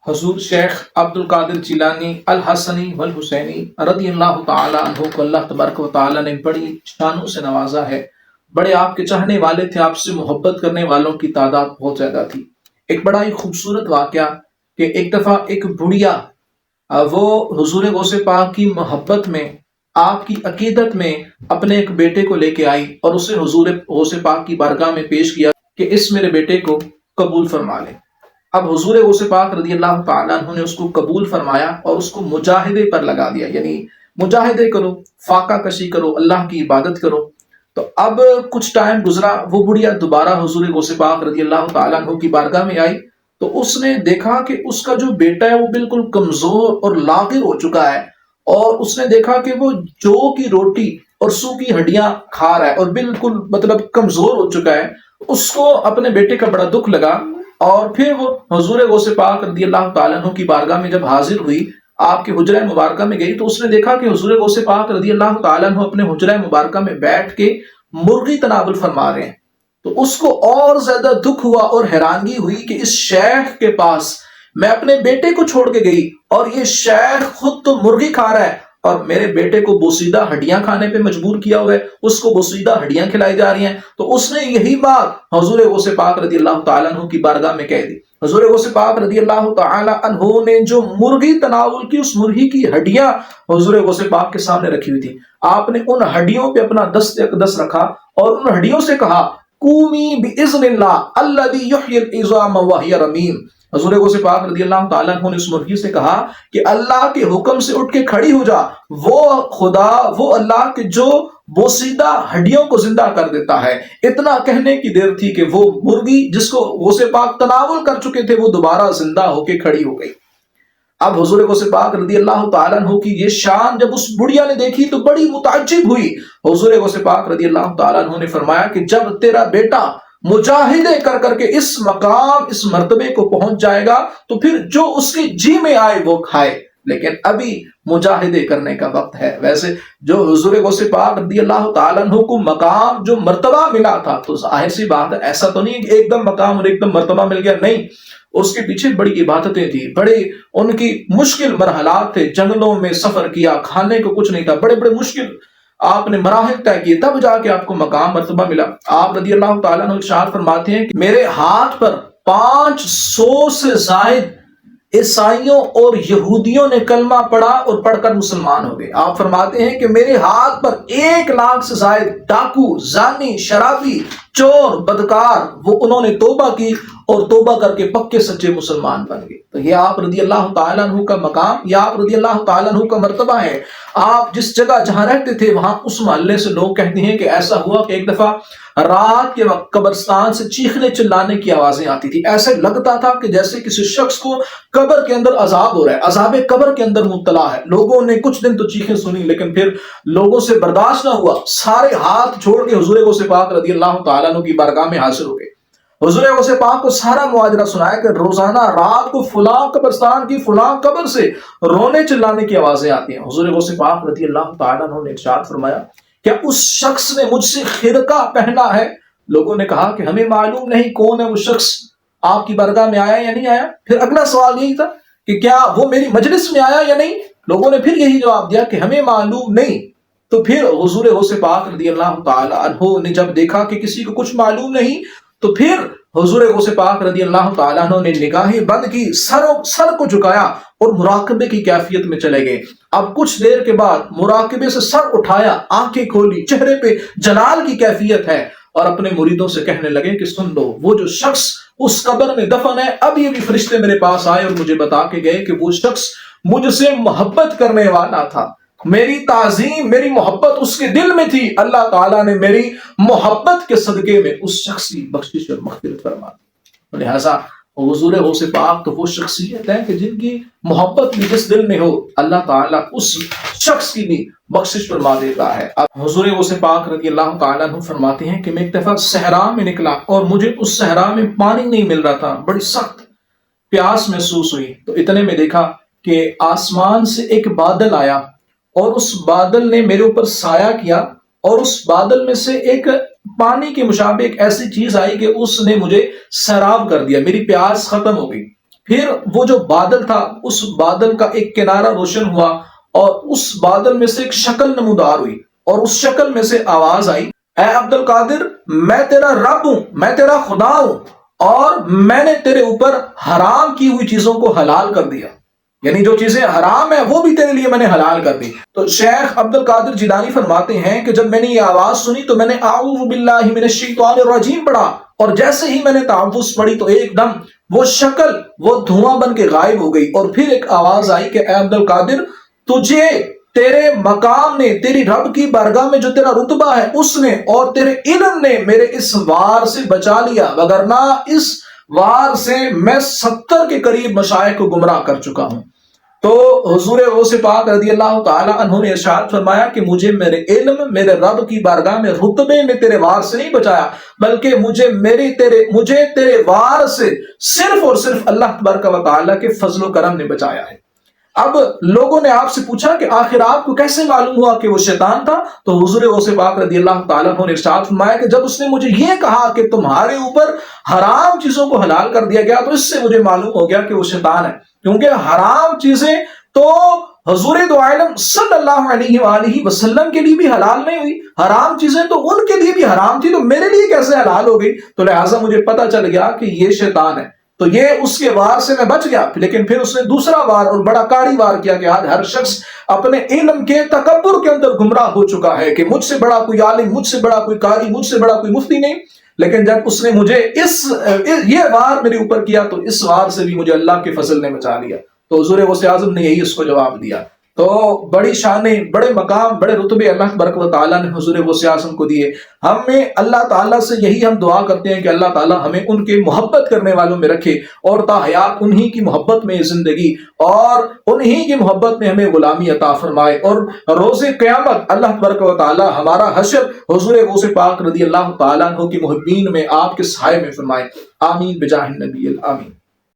حضور شیخ عبد القادر جیلانی الحسنی والحسینی رضی اللہ تعالی عنہ کو اللہ تبارک و تعالی نے بڑی شانوں سے نوازا ہے۔ بڑے آپ کے چاہنے والے تھے، آپ سے محبت کرنے والوں کی تعداد بہت زیادہ تھی۔ ایک بڑا ہی خوبصورت واقعہ کہ ایک دفعہ ایک بڑھیا وہ حضور غوث پاک کی محبت میں، آپ کی عقیدت میں اپنے ایک بیٹے کو لے کے آئی اور اسے حضور غوث پاک کی بارگاہ میں پیش کیا کہ اس میرے بیٹے کو قبول فرما لے۔ اب حضور غوث پاک رضی اللہ تعالیٰ عنہ نے اس کو قبول فرمایا اور اس کو مجاہدے پر لگا دیا، یعنی مجاہدے کرو، فاقہ کشی کرو، اللہ کی عبادت کرو۔ تو اب کچھ ٹائم گزرا، وہ بڑھیا دوبارہ حضور غوث پاک رضی اللہ تعالیٰ عنہ کی بارگاہ میں آئی تو اس نے دیکھا کہ اس کا جو بیٹا ہے وہ بالکل کمزور اور لاغر ہو چکا ہے، اور اس نے دیکھا کہ وہ جو کی روٹی اور سو کی ہڈیاں کھا رہا ہے اور بالکل مطلب کمزور ہو چکا ہے۔ اس کو اپنے بیٹے کا بڑا دکھ لگا، اور پھر وہ حضور غوث پاک رضی اللہ تعالیٰ عنہ کی بارگاہ میں جب حاضر ہوئی، آپ کی حجرہ مبارکہ میں گئی تو اس نے دیکھا کہ حضور غوث پاک رضی اللہ تعالیٰ عنہ اپنے حجرہ مبارکہ میں بیٹھ کے مرغی تناول فرما رہے ہیں۔ تو اس کو اور زیادہ دکھ ہوا اور حیرانگی ہوئی کہ اس شیخ کے پاس میں اپنے بیٹے کو چھوڑ کے گئی اور یہ شیخ خود تو مرغی کھا رہا ہے اور میرے بیٹے کو بوسیدہ ہڈیاں کھانے پہ مجبور کیا ہوا ہے، اس کو بوسیدہ ہڈیاں کھلائی جا رہی ہیں۔ تو اس نے یہی بات حضور غوث پاک رضی اللہ تعالیٰ عنہ کی بارگاہ میں کہہ دی۔ حضور غوث پاک رضی اللہ تعالیٰ عنہ نے جو مرغی تناول کی، اس مرغی کی ہڈیاں حضور غوث پاک کے سامنے رکھی ہوئی تھی، آپ نے ان ہڈیوں پہ اپنا دست اقدس رکھا اور ان ہڈیوں سے کہا قومی باذن اللہ الذی یحیی العظام وہی رمیم۔ حضور غوث پاک رضی اللہ تعالیٰ عنہ نے اس مرغی سے کہا کہ اللہ کے حکم سے اٹھ کے کھڑی ہو جا، وہ خدا، وہ اللہ کے جو بوسیدہ ہڈیوں کو زندہ کر دیتا ہے۔ اتنا کہنے کی دیر تھی کہ وہ مرغی جس کو غوث پاک تناول کر چکے تھے وہ دوبارہ زندہ ہو کے کھڑی ہو گئی۔ اب حضور غوث پاک رضی اللہ تعالیٰ عنہ کی یہ شان جب اس بڑھیا نے دیکھی تو بڑی متعجب ہوئی۔ حضور غوث پاک رضی اللہ تعالیٰ عنہ نے فرمایا کہ جب تیرا بیٹا مجاہدے کر کر کے اس مقام، اس مرتبے کو پہنچ جائے گا تو پھر جو اس کے جی میں آئے وہ کھائے، لیکن ابھی مجاہدے کرنے کا وقت ہے۔ ویسے جو حضور غوث پاک رضی اللہ تعالیٰ عنہ کو مقام، جو مرتبہ ملا تھا، تو ظاہر سی بات ہے ایسا تو نہیں کہ ایک دم مقام اور ایک دم مرتبہ مل گیا، نہیں، اس کے پیچھے بڑی عبادتیں تھیں، بڑے ان کی مشکل مرحلات تھے، جنگلوں میں سفر کیا، کھانے کو کچھ نہیں تھا، بڑے بڑے مشکل آپ نے مراحل طے کیے، تب جا کے آپ کو مقام مرتبہ ملا۔ آپ رضی اللہ تعالیٰ عنہ ارشاد فرماتے ہیں کہ میرے ہاتھ پر 500 سے زائد عیسائیوں اور یہودیوں نے کلمہ پڑھا اور پڑھ کر مسلمان ہو گئے۔ آپ فرماتے ہیں کہ میرے ہاتھ پر 1 لاکھ سے زائد ڈاکو، زانی، شرابی، چور، بدکار، وہ انہوں نے توبہ کی اور توبہ کر کے پکے سچے مسلمان بن گئے۔ تو یہ آپ رضی اللہ تعالیٰ عنہ کا مقام، یہ آپ رضی اللہ تعالیٰ عنہ کا مرتبہ ہے۔ آپ جس جگہ جہاں رہتے تھے وہاں اس محلے سے لوگ کہتے ہیں کہ ایسا ہوا کہ ایک دفعہ رات کے وقت قبرستان سے چیخنے چلانے کی آوازیں آتی تھی، ایسے لگتا تھا کہ جیسے کسی شخص کو قبر کے اندر عذاب ہو رہا ہے، عذاب قبر کے اندر مبتلا ہے۔ لوگوں نے کچھ دن تو چیخیں سنی، لیکن پھر لوگوں سے برداشت نہ ہوا، سارے ہاتھ چھوڑ کے حضور غوث پاک رضی اللہ تعالیٰ عنہ کی بارگاہ میں حاضر ہو گئے۔ حضور غوث پاک کو سارا مواجرہ سنایا کہ روزانہ رات کو فلاں قبرستان کی فلاں قبر سے رونے چلانے کی آوازیں آتی ہیں۔ حضور غوث پاک رضی اللہ تعالیٰ عنہ نے ارشاد فرمایا کیا اس شخص نے مجھ سے خرقہ پہنا ہے؟ لوگوں نے کہا کہ ہمیں معلوم نہیں کون ہے وہ شخص، آپ کی بارگاہ میں آیا یا نہیں آیا۔ پھر اگلا سوال یہی تھا کہ کیا وہ میری مجلس میں آیا یا نہیں؟ لوگوں نے پھر یہی جواب دیا کہ ہمیں معلوم نہیں۔ تو پھر حضور غوث پاک رضی اللہ تعالیٰ عنہ نے جب دیکھا کہ کسی کو کچھ معلوم نہیں تو پھر حضور غوث پاک رضی اللہ تعالیٰ عنہ نے نگاہیں بند کی، سر کو جھکایا اور مراقبے کی کیفیت میں چلے گئے۔ اب کچھ دیر کے بعد مراقبے سے سر اٹھایا، آنکھیں کھولی، چہرے پہ جلال کی کیفیت ہے، اور اپنے مریدوں سے کہنے لگے کہ سن لو، وہ جو شخص اس قبر میں دفن ہے، اب یہ بھی فرشتے میرے پاس آئے اور مجھے بتا کے گئے کہ وہ شخص مجھ سے محبت کرنے والا تھا، میری تعظیم، میری محبت اس کے دل میں تھی، اللہ تعالیٰ نے میری محبت کے صدقے میں اس شخص کی بخشش اور مغفرت فرما دی۔ لہٰذا حضور غوث پاک تو وہ شخصیت ہے کہ جن کی محبت بھی جس دل میں ہو اللہ تعالیٰ اس شخص کی بھی بخشش فرما دیتا ہے۔ اب حضور غوث پاک رضی اللہ تعالیٰ عنہ فرماتے ہیں کہ میں ایک دفعہ صحرا میں نکلا اور مجھے اس صحرا میں پانی نہیں مل رہا تھا، بڑی سخت پیاس محسوس ہوئی، تو اتنے میں دیکھا کہ آسمان سے ایک بادل آیا اور اس بادل نے میرے اوپر سایہ کیا، اور اس بادل میں سے ایک پانی کے مشابہ ایک ایسی چیز آئی کہ اس نے مجھے سیراب کر دیا، میری پیاس ختم ہو گئی۔ پھر وہ جو بادل تھا اس بادل کا ایک کنارہ روشن ہوا اور اس بادل میں سے ایک شکل نمودار ہوئی اور اس شکل میں سے آواز آئی، اے عبد القادر، میں تیرا رب ہوں، میں تیرا خدا ہوں، اور میں نے تیرے اوپر حرام کی ہوئی چیزوں کو حلال کر دیا، یعنی جو چیزیں حرام ہیں وہ بھی تیرے لیے میں نے حلال کر دی۔ تو شیخ عبد القادر جیلانی فرماتے ہیں کہ جب میں نے یہ آواز سنی تو میں نے اعوذ باللہ من الشیطان الرجیم پڑھا، اور جیسے ہی میں نے تعوذ پڑھی تو ایک دم وہ شکل وہ دھواں بن کے غائب ہو گئی، اور پھر ایک آواز آئی کہ اے عبد القادر، تجھے تیرے مقام نے، تیری رب کی بارگاہ میں جو تیرا رتبہ ہے اس نے اور تیرے علم نے میرے اس وار سے بچا لیا، وگرنہ اس وار سے میں 70 کے قریب مشائخ کو گمراہ کر چکا ہوں۔ تو حضور غوث پاک رضی اللہ تعالی عنہ نے ارشاد فرمایا کہ مجھے میرے علم، میرے رب کی بارگاہ میں رتبے میں تیرے وار سے نہیں بچایا، بلکہ مجھے تیرے وار سے صرف اور صرف اللہ تبارک و تعالی کے فضل و کرم نے بچایا ہے۔ اب لوگوں نے آپ سے پوچھا کہ آخر آپ کو کیسے معلوم ہوا کہ وہ شیطان تھا؟ تو حضور غوث پاک رضی اللہ تعالیٰ عنہ نے ارشاد فرمایا کہ جب اس نے مجھے یہ کہا کہ تمہارے اوپر حرام چیزوں کو حلال کر دیا گیا تو اس سے مجھے معلوم ہو گیا کہ وہ شیطان ہے، کیونکہ حرام چیزیں تو حضور دو عالم صلی اللہ علیہ وآلہ وسلم کے لیے بھی حلال نہیں ہوئی، حرام چیزیں تو ان کے لیے بھی حرام تھی، تو میرے لیے کیسے حلال ہو گئی؟ تو لہٰذا مجھے پتہ چل گیا کہ یہ شیطان ہے، تو یہ اس کے وار سے میں بچ گیا۔ لیکن پھر اس نے دوسرا وار اور بڑا کاڑی وار کیا کہ آج ہر شخص اپنے علم کے تکبر کے اندر گمراہ ہو چکا ہے کہ مجھ سے بڑا کوئی عالم، مجھ سے بڑا کوئی قاری، مجھ سے بڑا کوئی مفتی نہیں۔ لیکن جب اس نے مجھے یہ وار میرے اوپر کیا تو اس وار سے بھی مجھے اللہ کے فضل نے بچا لیا۔ تو حضور غوث اعظم نے یہی اس کو جواب دیا۔ تو بڑی شانیں، بڑے مقام، بڑے رتبے اللہ تبارک و تعالیٰ نے حضور غوث اعظم کو دیے۔ ہمیں اللہ تعالیٰ سے یہی ہم دعا کرتے ہیں کہ اللہ تعالیٰ ہمیں ان کے محبت کرنے والوں میں رکھے اور تا حیات انہی کی محبت میں زندگی اور انہی کی محبت میں ہمیں غلامی عطا فرمائے، اور روز قیامت اللہ تبارک و تعالیٰ ہمارا حشر حضور غوث پاک رضی اللہ تعالیٰ عنہ کی محبین میں آپ کے سائے میں فرمائے۔ آمین بجاہ النبی آمین۔